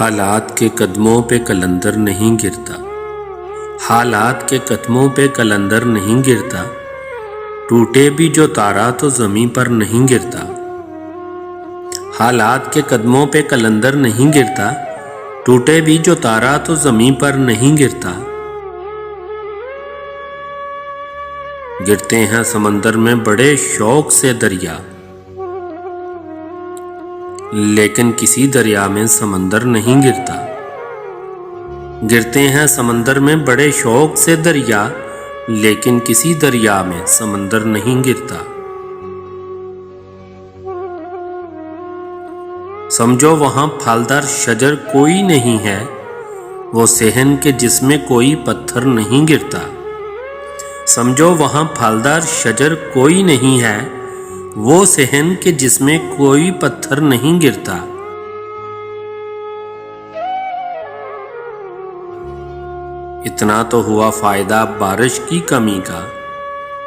حالات کے قدموں پہ قلندر نہیں گرتا، حالات کے قدموں پہ قلندر نہیں گرتا، ٹوٹے بھی جو تارا تو زمیں پر نہیں گرتا۔ حالات کے قدموں پہ قلندر نہیں گرتا، ٹوٹے بھی جو تارا تو زمیں پر نہیں گرتا۔ گرتے ہیں سمندر میں بڑے شوق سے دریا، لیکن کسی دریا میں سمندر نہیں گرتا۔ گرتے ہیں سمندر میں بڑے شوق سے دریا، لیکن کسی دریا میں سمندر نہیں گرتا۔ سمجھو وہاں پھلدار شجر کوئی نہیں ہے، وہ صحن کے جس میں کوئی پتھر نہیں گرتا۔ سمجھو وہاں پھلدار شجر کوئی نہیں ہے، وہ صحن کے جس میں کوئی پتھر نہیں گرتا۔ اتنا تو ہوا فائدہ بارش کی کمی کا،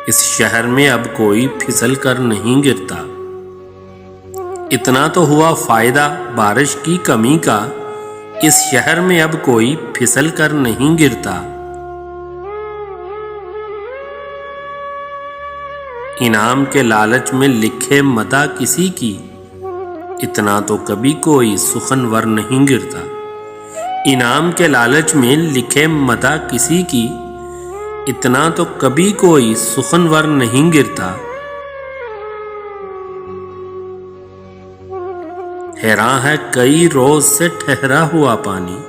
اس شہر میں اب کوئی پھسل کر نہیں گرتا۔ اتنا تو ہوا فائدہ بارش کی کمی کا، اس شہر میں اب کوئی پھسل کر نہیں گرتا۔ انعام کے لالچ میں لکھے مدح کسی کی، اتنا تو کبھی کوئی سخنور نہیں گرتا۔ انعام کے لالچ میں لکھے مدح کسی کی، اتنا تو کبھی کوئی سخنور نہیں گرتا۔ حیراں ہے کئی روز سے ٹھہرا ہوا پانی،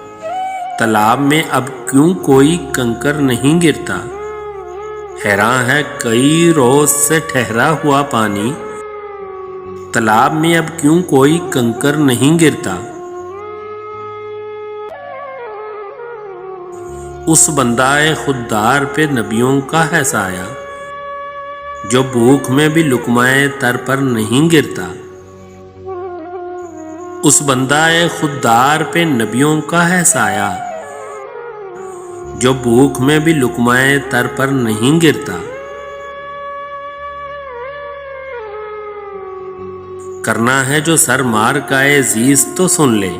تالاب میں اب کیوں کوئی کنکر نہیں گرتا۔ حیراں ہے کئی روز سے ٹھہرا ہوا پانی، تالاب میں اب کیوں کوئی کنکر نہیں گرتا۔ اس بندہ خوددار پہ نبیوں کا ہے سایہ، جو بھوک میں بھی لقمہ تر پر نہیں گرتا۔ اس بندہ خوددار پہ نبیوں کا ہے سایہ، جو بھوک میں بھی لقمہ تر پر نہیں گرتا۔ کرنا ہے جو سر مار کا عزیز تو سن لے،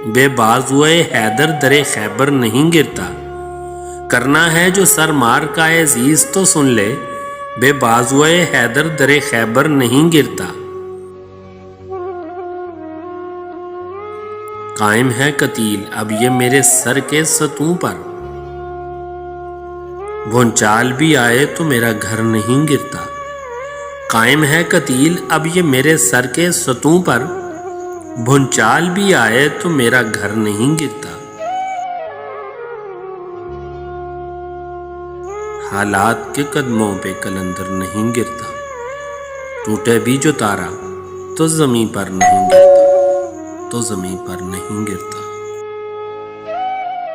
بے بازوئے حیدر در خیبر نہیں گرتا۔ کرنا ہے جو سر مار کا عزیز تو سن لے، بے بازوئے حیدر در خیبر نہیں گرتا۔ قائم ہے قتیل اب یہ میرے سر کے ستون پر، بھونچال بھی آئے تو میرا گھر نہیں گرتا۔ قائم ہے قتیل اب یہ میرے سر کے ستون پر، بھونچال بھی آئے تو میرا گھر نہیں گرتا۔ حالات کے قدموں پہ قلندر نہیں گرتا، ٹوٹے بھی جو تارا تو زمیں پر نہیں گرتا، تو زمیں پر نہیں گرتا۔